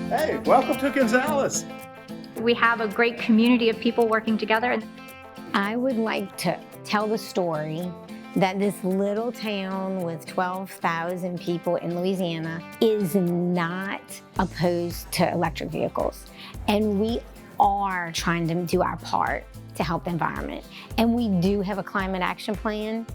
Hey, welcome to Gonzales. We have a great community of people working together. I would like to tell the story that this little town with 12,000 people in Louisiana is not opposed to electric vehicles. And we are trying to do our part to help the environment. And we do have a climate action plan,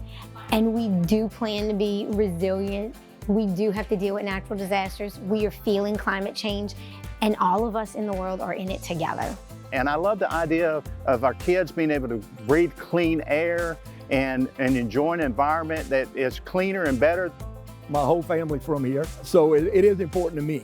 and we do plan to be resilient. We do have to deal with natural disasters. We are feeling climate change, and all of us in the world are in it together. And I love the idea of our kids being able to breathe clean air and enjoy an environment that is cleaner and better. My whole family's from here, so it is important to me,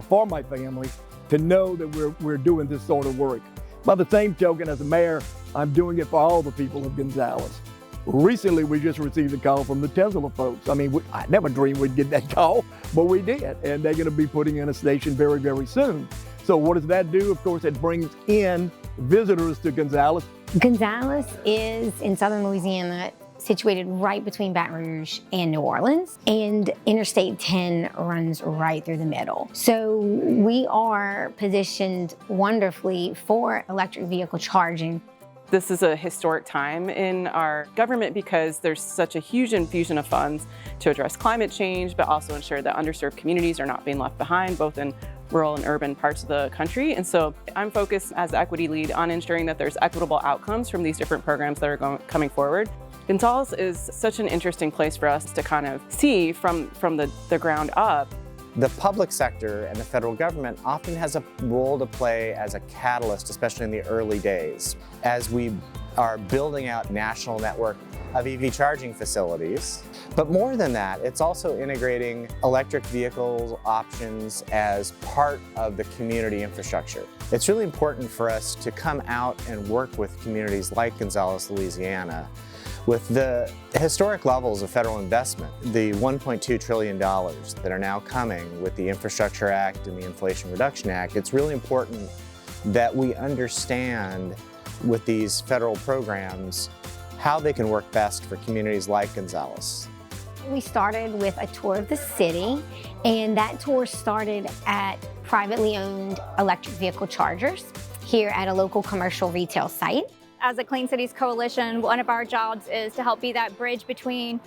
for my family, to know that we're doing this sort of work. By the same token, as a mayor, I'm doing it for all the people of Gonzales. Recently, we just received a call from the Tesla folks. I mean, I never dreamed we'd get that call, but we did, and they're gonna be putting in a station very, very soon. So what does that do? Of course, it brings in visitors to Gonzales. Gonzales is in southern Louisiana, situated right between Baton Rouge and New Orleans, and Interstate 10 runs right through the middle. So we are positioned wonderfully for electric vehicle charging. This is a historic time in our government because there's such a huge infusion of funds to address climate change, but also ensure that underserved communities are not being left behind, both in rural and urban parts of the country. And so I'm focused as the equity lead on ensuring that there's equitable outcomes from these different programs that are coming forward. Gonzales is such an interesting place for us to kind of see from the ground up. The public sector and the federal government often has a role to play as a catalyst, especially in the early days. As we are building out national network of EV charging facilities. But more than that, it's also integrating electric vehicles options as part of the community infrastructure. It's really important for us to come out and work with communities like Gonzales, Louisiana, with the historic levels of federal investment, the $1.2 trillion that are now coming with the Infrastructure Act and the Inflation Reduction Act. It's really important that we understand with these federal programs how they can work best for communities like Gonzales. We started with a tour of the city, and that tour started at privately owned electric vehicle chargers here at a local commercial retail site. As a Clean Cities Coalition, one of our jobs is to help be that bridge between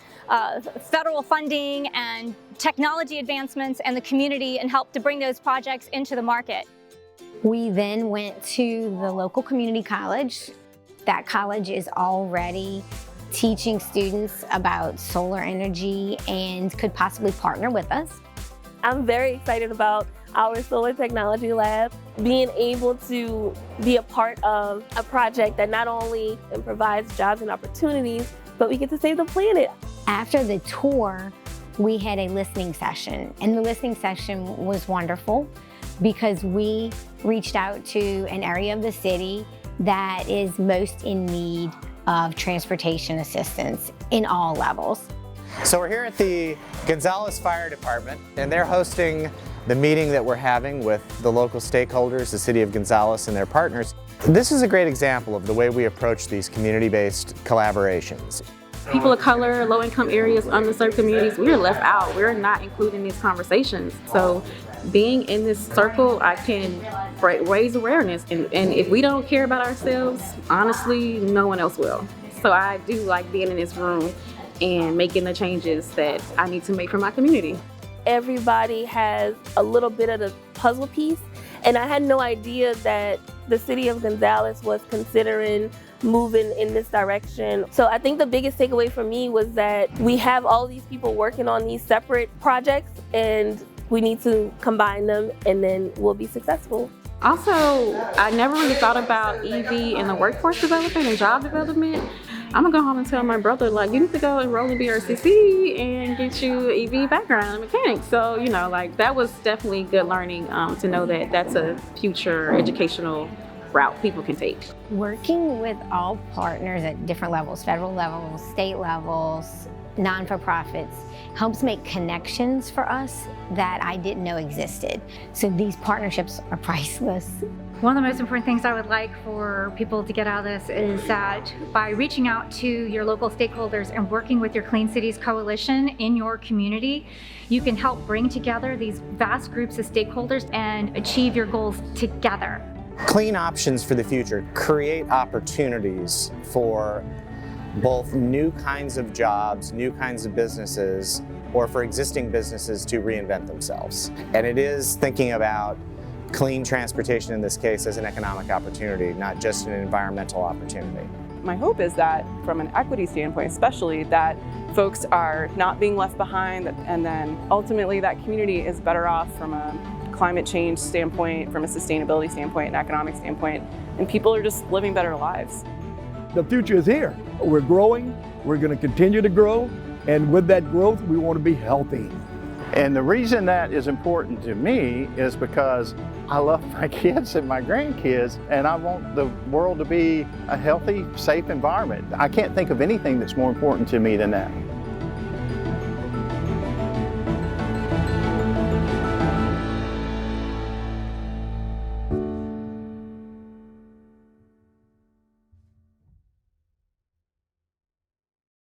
federal funding and technology advancements and the community, and help to bring those projects into the market. We then went to the local community college. That college is already teaching students about solar energy and could possibly partner with us. I'm very excited about our Solar Technology Lab, being able to be a part of a project that not only provides jobs and opportunities, but we get to save the planet. After the tour, we had a listening session, and the listening session was wonderful because we reached out to an area of the city that is most in need of transportation assistance in all levels. So we're here at the Gonzales Fire Department, and they're hosting the meeting that we're having with the local stakeholders, the city of Gonzales and their partners. This is a great example of the way we approach these community-based collaborations. People of color, low-income areas, underserved communities, we are left out. We're not included in these conversations. So being in this circle, I can raise awareness. And if we don't care about ourselves, honestly, no one else will. So I do like being in this room and making the changes that I need to make for my community. Everybody has a little bit of the puzzle piece, and I had no idea that the city of Gonzales was considering moving in this direction. So I think the biggest takeaway for me was that we have all these people working on these separate projects, and we need to combine them, and then we'll be successful. Also, I never really thought about EV in the workforce development and job development. I'm gonna go home and tell my brother, like, you need to go enroll in BRCC and get you an EV background in mechanics. So, you know, like, that was definitely good learning to know that that's a future educational route people can take. Working with all partners at different levels, federal levels, state levels, non-for-profits, helps make connections for us that I didn't know existed. So these partnerships are priceless. One of the most important things I would like for people to get out of this is that by reaching out to your local stakeholders and working with your Clean Cities Coalition in your community, you can help bring together these vast groups of stakeholders and achieve your goals together. Clean options for the future create opportunities for both new kinds of jobs, new kinds of businesses, or for existing businesses to reinvent themselves. And it is thinking about clean transportation in this case as an economic opportunity, not just an environmental opportunity. My hope is that from an equity standpoint especially, that folks are not being left behind, and then ultimately that community is better off from a climate change standpoint, from a sustainability standpoint, an economic standpoint, and people are just living better lives. The future is here. We're growing, we're going to continue to grow, and with that growth we want to be healthy. And the reason that is important to me is because I love my kids and my grandkids, and I want the world to be a healthy, safe environment. I can't think of anything that's more important to me than that.